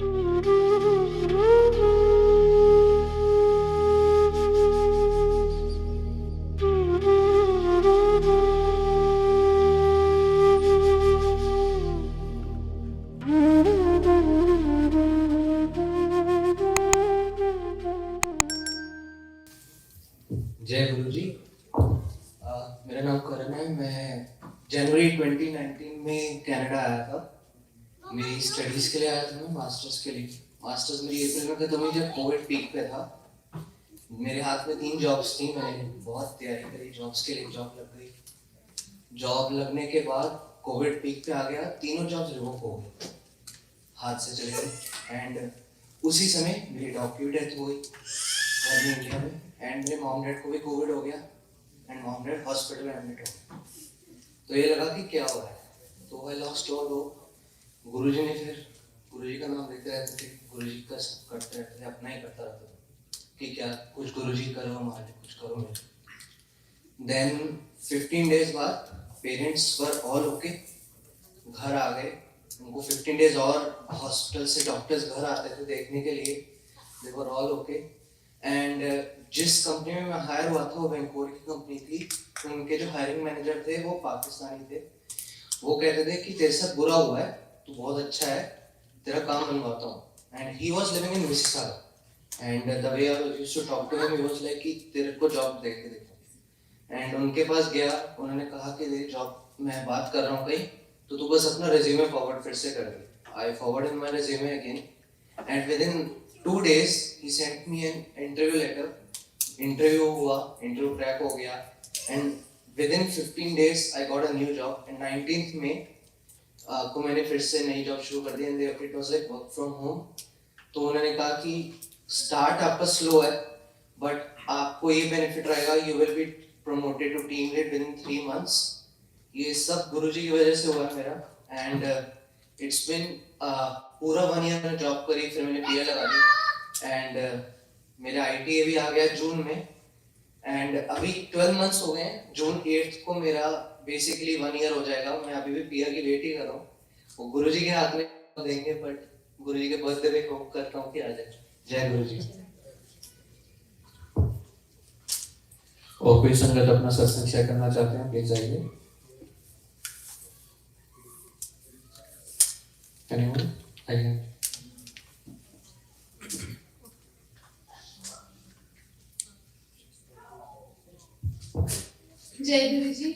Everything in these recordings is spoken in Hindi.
जय गुरु जी। मेरा नाम करण है। मैं जनवरी 2019 में कनाडा आया था। मेरी स्टडीज के लिए आया था, मैं मास्टर्स के लिए। मास्टर्स मेरी अप्रैल में खत्म हुई जब कोविड पीक पे था। मेरे हाथ में 3 जॉब्स थी। मैंने बहुत तैयारी करी जॉब्स के लिए, जॉब लग गई। जॉब लगने के बाद कोविड पीक पे आ गया, तीनों जॉब्स रिवोक हो गई, हाथ से चले गए। एंड उसी समय मेरी डॉग की डेथ हो गई घर में, इंडिया में। एंड मेरे मॉम डैड को भी कोविड हो गया एंड मॉम डैड हॉस्पिटल में एडमिट हो गए। तो ये लगा कि क्या हो रहा है, तो आई लॉस्ट ऑल होप। गुरुजी ने फिर गुरुजी का नाम लेते रहते थे, गुरुजी का सब करते रहते थे, अपना ही करता रहता था कि क्या कुछ गुरुजी करो हमारे लिए, कुछ करो मेरे। देन 15 डेज बाद पेरेंट्स वर ऑल ओके, घर आ गए। उनको 15 डेज और हॉस्पिटल से डॉक्टर्स घर आते थे देखने के लिए। दे वर ऑल ओके। एंड जिस कंपनी में मैं हायर हुआ था वो वैंकूवर की कंपनी थी। उनके जो हायरिंग मैनेजर थे वो पाकिस्तानी थे। वो कहते थे कि तेरे साथ बुरा हुआ है, तू बहुत अच्छा है, तेरा काम बनवाता हूँ। And he was living in Mississauga and the way I used to talk to him, he was like कि तेरे को जॉब देख के देखो। एंड उनके पास गया, उन्होंने कहा कि तेरी जॉब मैं बात कर रहा हूँ कहीं, तो तू बस अपना रिज्यूमे फॉरवर्ड फिर से कर दे। I forward in my resume again and within 2 days he sent me an interview letter. Interview हुआ, इंटरव्यू क्रैक हो गया and within 15 days I got a new job. And 19th में को मैंने फिर से नई जॉब शुरू कर दी and it was like work from home. तो उन्होंने कहा कि स्टार्ट आपका स्लो है बट आपको ये बेनिफिट रहेगा, you will be promoted to team lead within 3 months। ये सब गुरुजी की वजह से हुआ है मेरा। एंड इट्स बिन पूरा 1 year मैंने जॉब करी, फिर मैंने पीए लगा दी एंड मेरा आईटीए भी आ गया जून में। एंड अभी 12 months हो गए हैं, जून 8th को मेरा बेसिकली 1 year हो जाएगा। मैं अभी भी पीआर की वेट ही कर रहा हूँ, वो गुरुजी के हाथ में देंगे, बट गुरुजी के बर्थडे पे होप करता हूँ कि आ जाए। जय गुरुजी। और कोई संगत अपना सत्संग शेयर करना चाहते हैं प्लीज आइए। एनीवन आइए। जय गुरु जी।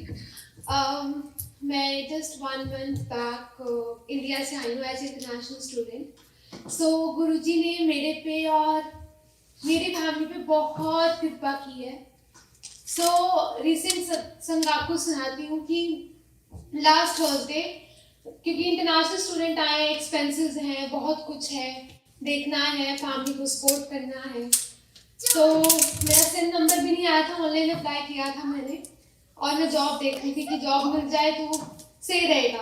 मैं जस्ट 1 month बैक इंडिया से आई हूँ एज इंटरनेशनल स्टूडेंट। सो गुरु जी ने मेरे पे और मेरी फैमिली पे बहुत कृपा की है। सो रिसेंट सत्संग आपको सुनाती हूँ कि लास्ट थर्सडे, क्योंकि इंटरनेशनल स्टूडेंट आए, एक्सपेंसेस हैं, बहुत कुछ है, देखना है, फैमिली को सपोर्ट करना है। तो मेरा सिन नंबर भी नहीं आया था, ऑनलाइन अप्लाई किया था मैंने और मैं जॉब देख रही थी कि जॉब मिल जाए तो सही रहेगा।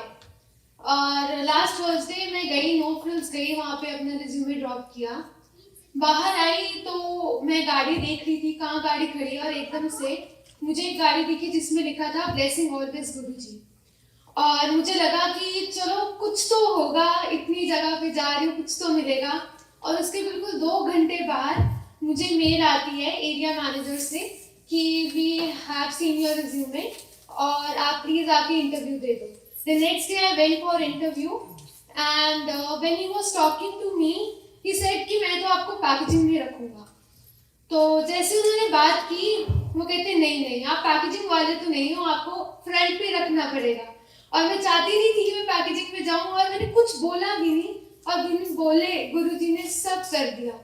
और लास्ट थर्सडे मैं गई, नो फ्रिल्स गई, वहाँ पे अपना रिज्यूमे ड्रॉप किया। बाहर आई तो मैं गाड़ी देख रही थी कहाँ गाड़ी खड़ी है, और एकदम से मुझे एक गाड़ी दिखी जिसमें लिखा था ब्लेसिंग ऑलवेज गुरु जी। और मुझे लगा कि चलो कुछ तो होगा, इतनी जगह पे जा रही हूँ, कुछ तो मिलेगा। और उसके बिल्कुल 2 घंटे बाद मुझे मेल आती है एरिया मैनेजर से कि we have seen your resume और आप प्लीज आके इंटरव्यू दे दो। The next day I went for interview and when he was talking to me he said कि मैं तो आपको पैकेजिंग में रखूंगा। तो जैसे उन्होंने बात की, वो कहते नहीं नहीं आप पैकेजिंग वाले तो नहीं हो, आपको फ्रंट पे रखना पड़ेगा। और मैं चाहती नहीं थी कि मैं पैकेजिंग में जाऊं, और मैंने कुछ बोला भी नहीं और बिन बोले गुरुजी ने सब कर दिया।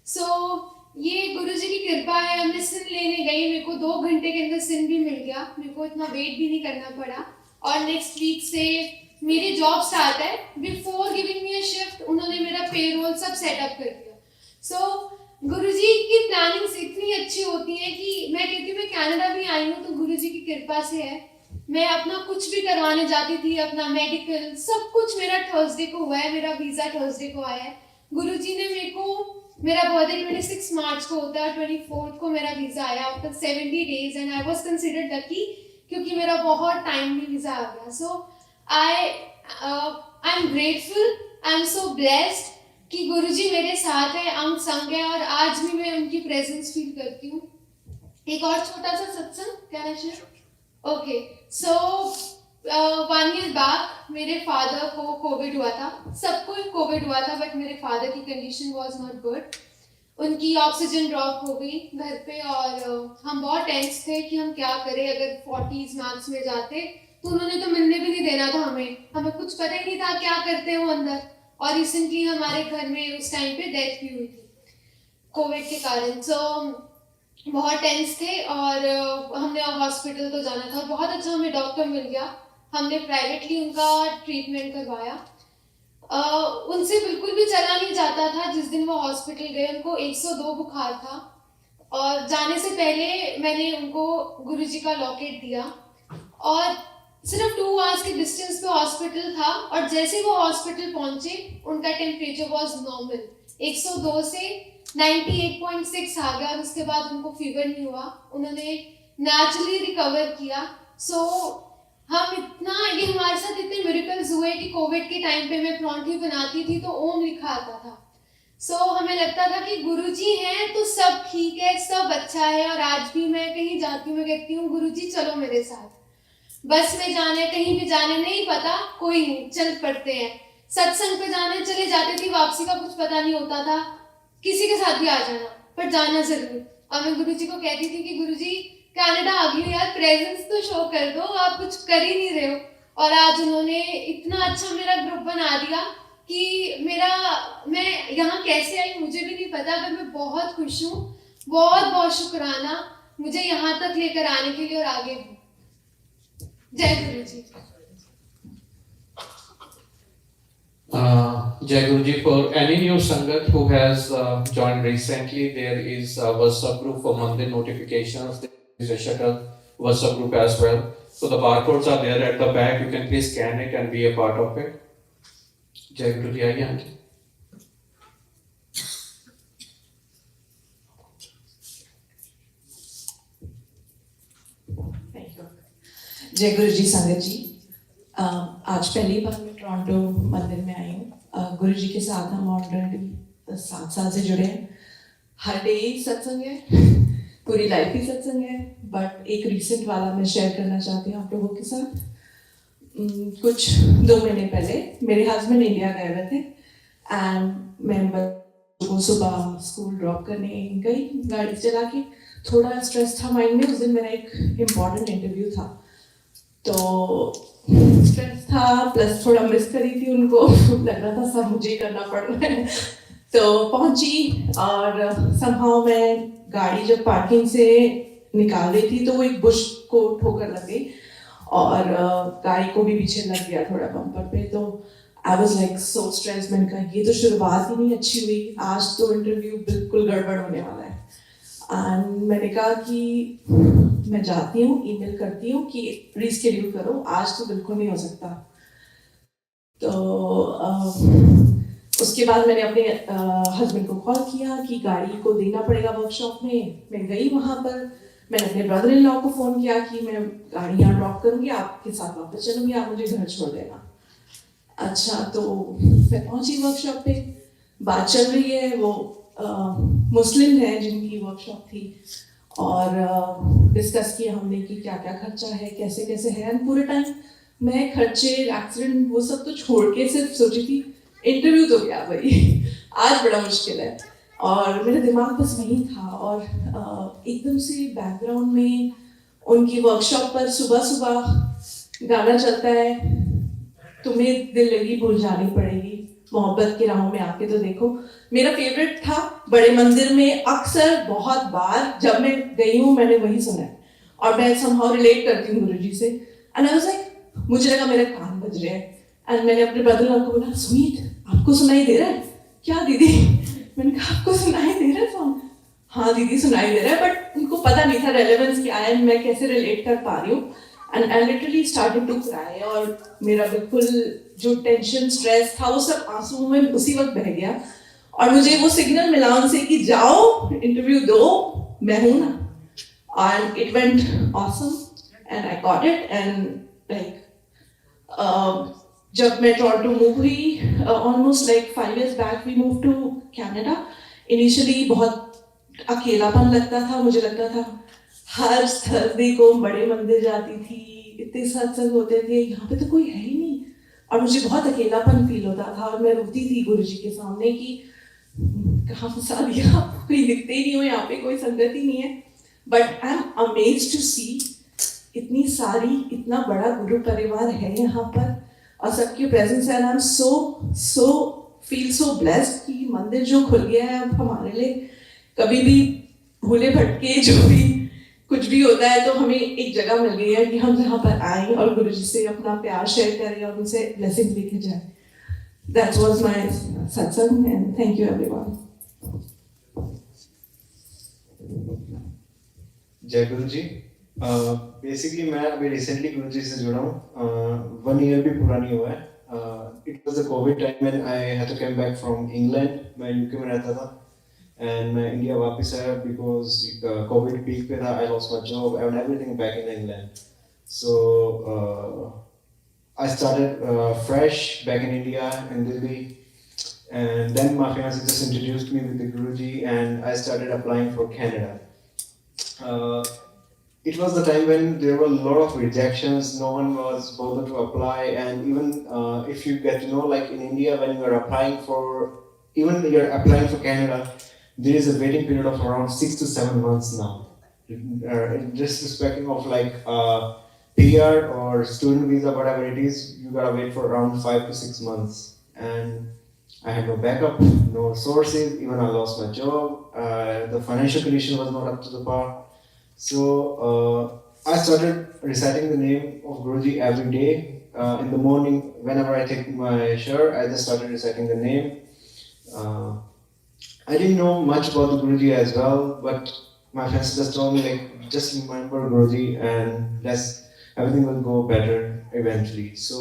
सो ये गुरुजी की कृपा है। मैं सिन लेने गई, मेरे को 2 घंटे के अंदर सिन भी मिल गया, मेरे को इतना वेट भी नहीं करना पड़ा। और नेक्स्ट वीक से मेरी जॉब स्टार्ट है। बिफोर गिविंग मी अ शिफ्ट उन्होंने मेरा पेरोल सब सेटअप कर दिया। सो गुरुजी की प्लानिंग्स इतनी अच्छी होती है कि मैं कहती हूँ मैं कनाडा भी आई हूँ तो गुरुजी की कृपा से है। मैं अपना कुछ भी करवाने जाती थी, अपना मेडिकल सब कुछ मेरा थर्सडे को हुआ है, मेरा वीजा थर्सडे को आया है। गुरुजी ने मेरे को, मेरा बर्थडे 26 मार्च को होता है, 24 को मेरा वीजा आया after 70 days and I was considered lucky क्योंकि मेरा बहुत टाइमली वीजा आ गया। So I am grateful, I am so blessed कि गुरुजी मेरे साथ है, अंग संग है, और आज भी मैं उनकी प्रेजेंस फील करती हूँ। एक और छोटा सा सत्संग, क्या है शेयर? ओके, सो 1 year बैक मेरे फादर को कोविड हुआ था। सबको कोविड हुआ था, बट मेरे फादर की कंडीशन वाज नॉट गुड। उनकी ऑक्सीजन ड्रॉप हो गई घर पे, और हम बहुत टेंस थे कि हम क्या करें। अगर 40s मैक्स में जाते तो उन्होंने तो मिलने भी नहीं देना था हमें कुछ पता ही नहीं था क्या करते हैं वो अंदर। और रिसेंटली हमारे घर में उस टाइम पे डेथ भी हुई थी कोविड के कारण। सो बहुत टेंस थे, और हमने हॉस्पिटल तो जाना था। बहुत अच्छा हमें डॉक्टर मिल गया, हमने प्राइवेटली उनका ट्रीटमेंट करवाया। उनसे बिल्कुल भी चला नहीं जाता था। जिस दिन वो हॉस्पिटल गए उनको 102 बुखार था, और जाने से पहले मैंने उनको गुरुजी का लॉकेट दिया, और सिर्फ 2 आवर्स के डिस्टेंस पे हॉस्पिटल था। और जैसे वो हॉस्पिटल पहुंचे उनका टेम्परेचर वाज नॉर्मल, 102 से 98.6 आ गया, और उसके बाद उनको फीवर नहीं हुआ, उन्होंने नेचुरली रिकवर किया। सो हम इतना, ये हमारे साथ इतने मिरेकल्स हुए कि कोविड के टाइम पे मैं परौंठी बनाती थी तो ओम लिखा आता था। सो हमें लगता था कि गुरुजी हैं तो सब ठीक है, सब अच्छा है। और आज भी मैं कहीं जाती हूँ, मैं कहती हूँ गुरुजी चलो मेरे साथ, बस में जाना है, कहीं भी जाने नहीं पता, कोई नहीं, चल पड़ते हैं। सत्संग पे जाने चले जाते थे, वापसी का कुछ पता नहीं होता था, किसी के साथ भी आ जाना, पर जाना जरूर। और मैं गुरुजी को कहती थी कि गुरुजी कनाडा आ गई हो यार, प्रेजेंस तो शो कर दो, आप कुछ कर ही नहीं रहे हो। और आज उन्होंने इतना अच्छा मेरा ग्रुप बना दिया कि मैं यहाँ कैसे आई मुझे भी नहीं पता, पर मैं बहुत खुश हूँ। बहुत बहुत शुक्राना मुझे यहाँ तक लेकर आने के लिए और आगे भी। जय गुरु जी। Jai Guruji, for any new Sangat who has joined recently, there is a WhatsApp group for monthly notifications. There is a shuttle WhatsApp group as well. So the barcodes are there at the back. You can please scan it and be a part of it. Jai Guruji, आइए आंटी। जय गुरु जी संगत जी। आज पहली बार मैं टोरंटो मंदिर में आई हूँ। गुरु जी के साथ हम ऑलरेडी 7 साल से जुड़े हैं। हर डे सत्संग है, पूरी लाइफ ही सत्संग है, बट एक रिसेंट वाला मैं शेयर करना चाहती हूँ आप लोगों के साथ। कुछ 2 महीने पहले मेरे हस्बैंड इंडिया गए हुए थे, एंड मैं बच्चों को सुबह स्कूल ड्रॉप करने गई गाड़ी चला के। थोड़ा स्ट्रेस था माइंड में, उस दिन मेरा एक इम्पॉर्टेंट इंटरव्यू था, तो स्ट्रेस था प्लस थोड़ा मिस करी थी उनको, लग रहा था सब मुझे करना पड़ रहा है। तो पहुंची, और समहाउ मैं गाड़ी जब पार्किंग से निकाल रही थी तो वो एक बुश को ठोकर लग गई, और गाड़ी को भी पीछे लग गया थोड़ा बम्पर पे। तो I was like so stress. मैंने कहा ये तो शुरुआत ही नहीं अच्छी हुई, आज तो इंटरव्यू बिल्कुल गड़बड़ होने वाला है। एंड मैंने कहा कि मैं जाती हूँ, ईमेल करती हूँ कि रीस्केड्यूल करो, आज तो बिल्कुल नहीं हो सकता। तो उसके बाद मैंने अपने हस्बैंड को कॉल किया कि गाड़ी को देना पड़ेगा वर्कशॉप में। मैं गई वहाँ पर, मैंने अपने ब्रदर इन लॉ को फ़ोन किया कि मैं गाड़ी यहाँ ड्रॉप करूँगी, आपके साथ वापस चलूँगी, आप मुझे घर छोड़ देना। अच्छा, तो मैं पहुँची वर्कशॉप पे, बात चल रही है। वो मुस्लिम है जिनकी वर्कशॉप थी, और डिस्कस किया हमने कि क्या क्या खर्चा है, कैसे कैसे है। एंड पूरे टाइम मैं खर्चे, एक्सीडेंट, वो सब तो छोड़ के सिर्फ सोची थी इंटरव्यू तो क्या भाई, आज बड़ा मुश्किल है। और मेरे दिमाग बस वही था, और एकदम से बैकग्राउंड में उनकी वर्कशॉप पर सुबह सुबह गाना चलता है, तुम्हें दिल लगी भूल जानी पड़ेगी, मोहब्बत की राहों में आके तो देखो। मेरा फेवरेट था, बड़े मंदिर में अक्सर बहुत बार जब मैं गई हूँ मैंने वही सुना है, और मैं समहाउ रिलेट करती हूँ गुरुजी से। एंड आई वाज लाइक, मुझे लगा मेरे कान बज रहे हैं। एंड मैंने अपने ब्रदर को बोला, सुमीत आपको सुनाई दे रहा है क्या दीदी? मैंने कहा आपको सुनाई दे रहा है सॉन्ग? हाँ दीदी सुनाई दे रहा है, बट उनको पता नहीं था रेलेवेंस क्या है, मैं कैसे रिलेट कर पा रही हूँ। And I literally started to cry, और मेरा बिल्कुल जो टेंशन, स्ट्रेस था, वो सब आंसुओं में उसी वक्त बह गया। और मुझे वो सिग्नल मिला उनसे कि जाओ इंटरव्यू दो, मैं हूँ ना। And it went awesome, and I got it. And like जब मैं टोरंटो मूव हुई almost like 5 years back we move to Canada. Initially बहुत अकेलापन लगता था. मुझे लगता था हर थर्सडे को बड़े मंदिर जाती थी, इतने सत्संग होते थे, यहाँ पे तो कोई है ही नहीं, और मुझे बहुत अकेलापन फील होता था. और मैं रोती थी गुरुजी के सामने कि कहाँ फंसा दिया, कोई दिखते ही नहीं हो, यहाँ पे कोई संगत ही नहीं है. But I am amazed to see इतनी सारी, इतना बड़ा गुरु परिवार है यहाँ पर, और सबकी प्रेजेंस है. आई am so feel so blessed कि मंदिर जो खुल गया है अब हमारे लिए. कभी भी भूले भटके जो भी कुछ भी होता है तो हमें एक जगह मिल गई है कि हम यहाँ पर आए और गुरुजी से अपना प्यार शेयर करें और उनसे ब्लेसिंग लेके जाए. That was my satsang, and thank you everyone. जय गुरु जी. बेसिकली मैं अभी रिसेंटली गुरु जी से जुड़ा हूँ. 1 year भी पूरा नहीं हुआ है. It was the covid time when I had to come back from England. मैं यूके में रहता था एंड मैं इंडिया वापस आया बिकॉज कोविड पीक पे था. I lost my job and everything back in England. So I started fresh back in India in Delhi, and then my fiance just introduced me with the Guruji, and I started applying for Canada. It was the time when there were a lot of rejections. No one was bothered to apply, and even if you get to know, like in India, when you are applying for, even you're applying for Canada, there is a waiting period of around 6 to 7 months now. Disrespecting of like. PR or student visa, whatever it is, you gotta wait for around 5 to 6 months. And I had no backup, no sources, even I lost my job. The financial condition was not up to the par. So I started reciting the name of Guruji every day. In the morning, whenever I take my shower, I just started reciting the name. I didn't know much about the Guruji as well, but my friends just told me like, just remember Guruji and everything will go better eventually. So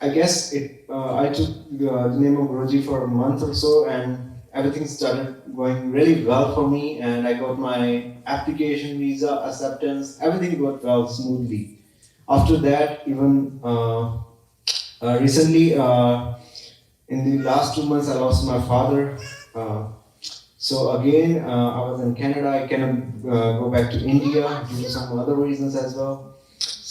I guess I took the name of Guruji for a month or so, and everything started going really well for me, and I got my application, visa, acceptance, everything worked well smoothly. After that, even recently, in the last 2 months, I lost my father. So again, I was in Canada. I cannot go back to India due to some other reasons as well.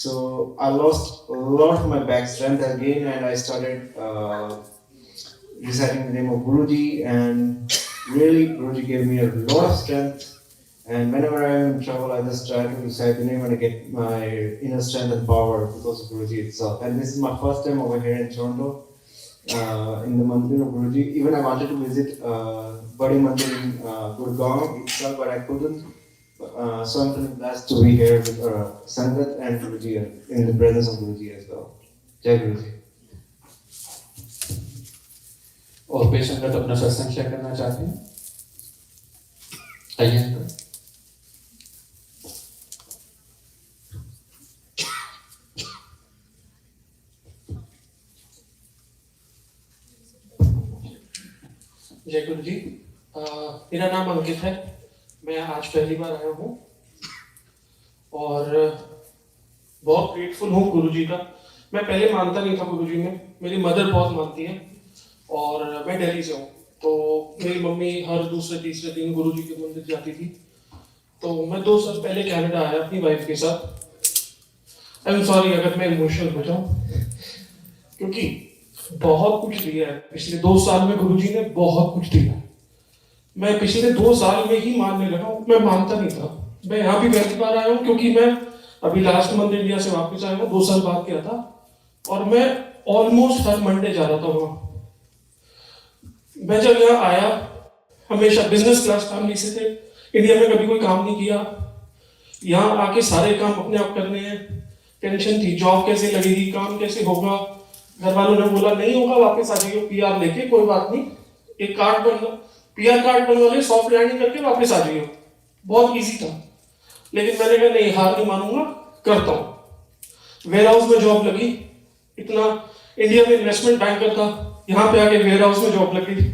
So I lost a lot of my back strength again, and I started reciting the name of Guruji, and really Guruji gave me a lot of strength. And whenever I am in trouble, I just try to recite the name and I get my inner strength and power because of Guruji itself. And this is my first time over here in Toronto. In the Mandir of Guruji. Even I wanted to visit Badi Mandir in Gurgaon itself, but I couldn't. So I'm feeling blessed to be here with Sangat and Guruji in the presence of Guruji as well. Jai Guruji. और कोई संगत अपना सत्संग शेयर करना चाहते हैं? आइए अंकल. जय गुरु जी. मेरा नाम अंकित है. मैं आज पहली बार आया हूँ और बहुत ग्रेटफुल हूँ गुरु जी का. मैं पहले मानता नहीं था गुरु जी में. मेरी मदर बहुत मानती है और मैं दिल्ली से हूँ, तो मेरी मम्मी हर दूसरे तीसरे दिन गुरु जी के मंदिर जाती थी. तो मैं 2 साल पहले कनाडा आया अपनी वाइफ के साथ. आई एम सॉरी अगर मैं इमोशनल हो जाऊँ, क्योंकि बहुत कुछ दिया है पिछले 2 साल में. गुरुजी ने बहुत कुछ दिया. मैं पिछले 2 साल में ही मानने लगा हूँ. मैं मानता नहीं था. मैं यहाँ भी पहली बार आया हूँ क्योंकि मैं अभी लास्ट मंथ इंडिया से वापस आया हूँ. 2 साल बाद गया था और मैं ऑलमोस्ट हर मंडे जा रहा था वहाँ. मैं जब यहाँ आया हमेशा बिजनेस क्लास फैमिली से थे. इंडिया में कभी कोई काम नहीं किया. यहाँ आके सारे काम अपने आप करने हैं. टेंशन थी जॉब कैसे लगेगी, काम कैसे होगा. घर वालों ने बोला नहीं होगा, वापस आ जाइए PR लेके, कोई बात नहीं, एक कार्ड बनवा, PR कार्ड बनवा ले, सॉफ्ट लैंडिंग करके वापस आ जाइए. बहुत इजी था. लेकिन मैंने कहा नहीं, हार नहीं मानूंगा, करता हूँ. वेयर हाउस में जॉब लगी. इतना इंडिया में इन्वेस्टमेंट बैंकर था, यहाँ पे आके वेयर हाउस में जॉब लगी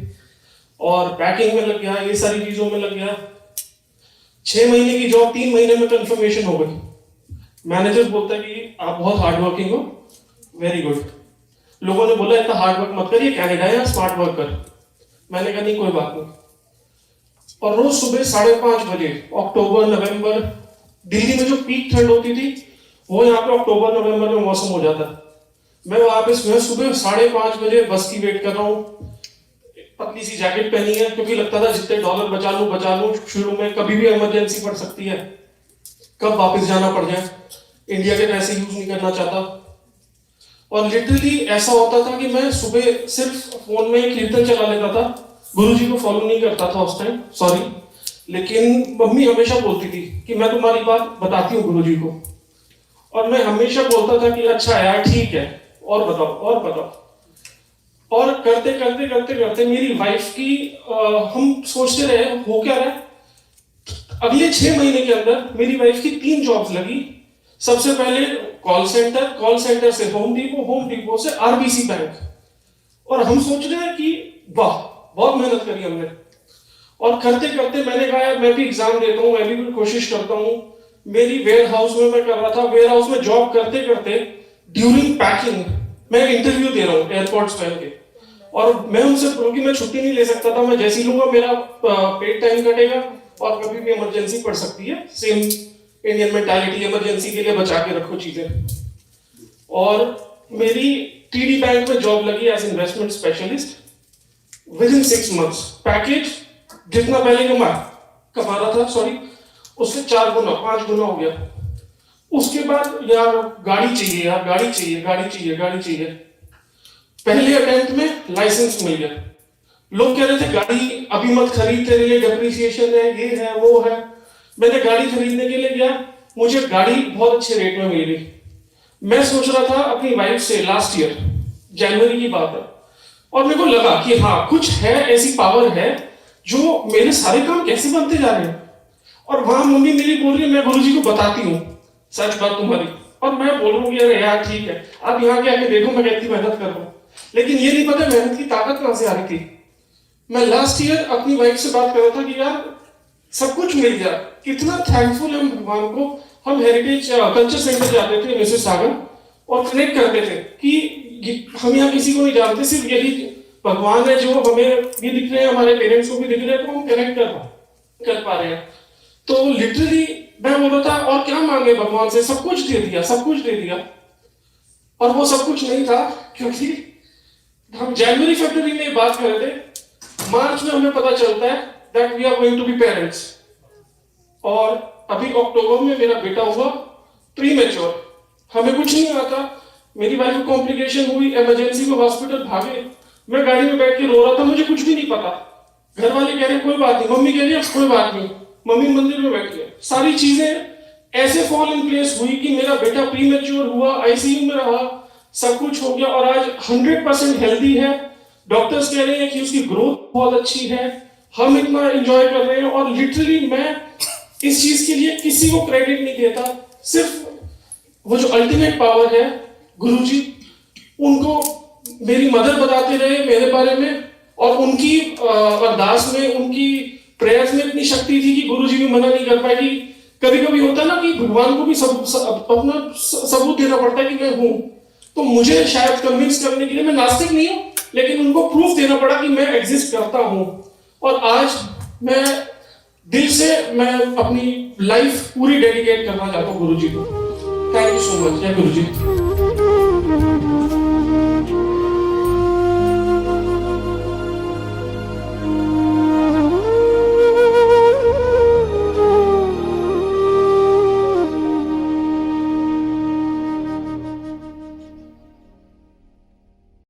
और पैकिंग में लग गया, ये सारी चीजों में लग गया. 6 महीने की जॉब 3 महीने में कंफर्मेशन हो गई. मैनेजर बोलता है कि आप बहुत हार्ड वर्किंग हो, वेरी गुड। लोगों ने बोला इतना हार्ड वर्क मत कर, ये कनाडा है, स्मार्ट वर्क कर। मैंने कहा नहीं कोई बात नहीं। और रोज सुबह 5:30 बजे अक्टूबर नवंबर, दिल्ली में जो पीक ठंड होती थी वो यहाँ पे अक्टूबर नवंबर में मौसम हो जाता है। मैं वहां पे सुबह 5:30 बजे बस की वेट कर रहा हूँ। पतली सी जैकेट पहनी है क्योंकि लगता था जितने डॉलर बचा लूं, शुरू में कभी भी इमरजेंसी पड़ सकती है, कब वापस जाना पड़ जाए, इंडिया के पैसे यूज नहीं करना चाहता। और लिटरली ऐसा होता था कि मैं सुबह सिर्फ फोन में कीर्तन चला लेता था, गुरुजी को फॉलो नहीं करता था उस टाइम, सॉरी, लेकिन मम्मी हमेशा बोलती थी कि मैं तुम्हारी बात बताती हूँ गुरुजी को, और मैं हमेशा बोलता था कि अच्छा यार ठीक है, और बताओ और बताओ। और करते करते करते करते मेरी वाइफ की हम सोचते रहे हो क्या रहा है। अगले 6 महीने के अंदर मेरी वाइफ की 3 जॉब्स लगी। सबसे पहले कॉल सेंटर से होम डिपो से आरबीसी बैंक। और हम सोच रहे हैं कि वाह बहुत मेहनत करी हमने। और करते करते मैंने कहा यार मैं भी एग्जाम देता हूँ, मैं भी कोशिश करता हूँ। मेरी वेयर हाउस में मैं कर रहा था, वेयर हाउस में जॉब करते करते ड्यूरिंग पैकिंग मैं इंटरव्यू दे रहा हूँ एयरपोर्ट्स पहन के। और मैं उनसे क्योंकि मैं छुट्टी नहीं ले सकता था, मैं जैसे ही लूंगा मेरा पेड टाइम कटेगा और कभी भी इमरजेंसी पड़ सकती है। सेम इंडियन मेंटालिटी, इमरजेंसी के लिए बचा के रखो चीजें। और मेरी टीडी बैंक में जॉब लगी as investment specialist. Within 6 months package जितना पहले कमा रहा था, सॉरी, उससे 4 गुना 5 गुना हो गया। उसके बाद यार गाड़ी चाहिए, यार गाड़ी चाहिए, गाड़ी चाहिए, गाड़ी चाहिए। पहले अटेम्प्ट में लाइसेंस मिल गया। लोग कह रहे थे गाड़ी अभी मत खरीद, तेरे लिए डिप्रिसिएशन है, ये है वो है। मैंने गाड़ी खरीदने के लिए गया, मुझे गाड़ी बहुत अच्छे रेट में मिल गई। मैं सोच रहा था अपनी वाइफ से, लास्ट ईयर जनवरी की बात है, और मेरे को लगा कि हाँ कुछ है, ऐसी पावर है जो मेरे सारे काम कैसे बनते जा रहे हैं। और वहां मम्मी मेरी बोल रही है मैं गुरुजी को बताती हूँ सच बात तुम्हारी, और मैं बोलूंगी अरे यार ठीक है, आप यहाँ के आके देखो मैं कितनी मेहनत कर रहा हूँ। लेकिन ये नहीं पता मेहनत की ताकत कहां से आ रही थी। मैं लास्ट ईयर अपनी वाइफ से बात कर रहा था कि यार सब कुछ मिल गया, कितना थैंकफुल है हम भगवान को। हम हेरिटेज कल्चर सेंटर जाते थे मिसेस सागर, और कनेक्ट करते थे कि हम यहाँ किसी को नहीं जानते, सिर्फ यही भगवान है जो हमें भी दिख रहे हैं, हमारे पेरेंट्स को भी दिख रहे हैं, तो हम कनेक्ट कर पा रहे हैं। तो लिटरली मैं बोल रहा था और क्या मांगे भगवान से, सब कुछ दे दिया, सब कुछ दे दिया। और वो सब कुछ नहीं था, क्योंकि हम जनवरी फरवरी में बात कर रहे थे, मार्च में हमें पता चलता है that we are going to be parents. और अभी अक्टूबर में मेरा बेटा हुआ प्रीमेच्योर। हमें कुछ नहीं आता, मेरी वाइफ को कॉम्प्लिकेशन हुई, इमरजेंसी में हॉस्पिटल भागे, मैं गाड़ी में बैठ के रो रहा था, मुझे कुछ भी नहीं पता। घर वाले कह रहे कोई बात नहीं, मम्मी कह रही है कोई बात नहीं, मम्मी मंदिर में बैठी है। सारी चीजें ऐसे फॉल इन प्लेस हुई कि मेरा बेटा प्रीमेच्योर हुआ, आईसीयू में रहा, सब कुछ हो गया, और आज 100% हेल्दी है। डॉक्टर्स कह रहे हैं कि उसकी ग्रोथ बहुत अच्छी है, हम इतना एंजॉय कर रहे हैं। और लिटरली मैं इस चीज के लिए किसी को क्रेडिट नहीं देता, सिर्फ वो जो अल्टीमेट पावर है गुरुजी, उनको मेरी मदर बताते रहे मेरे बारे में, और उनकी अरदास में, उनकी प्रेयर्स में इतनी शक्ति थी कि गुरुजी भी मना नहीं कर पाए। कि कभी कभी होता है ना कि भगवान को भी अपना सबूत देना पड़ता है कि मैं हूं। तो मुझे शायद कन्विंस करने के लिए, मैं नास्तिक नहीं हूं, लेकिन उनको प्रूफ देना पड़ा कि मैं एग्जिस्ट करता हूं। और आज मैं दिल से मैं अपनी लाइफ पूरी डेडिकेट करना चाहता हूं गुरुजी को। Thank you so much. जय गुरुजी।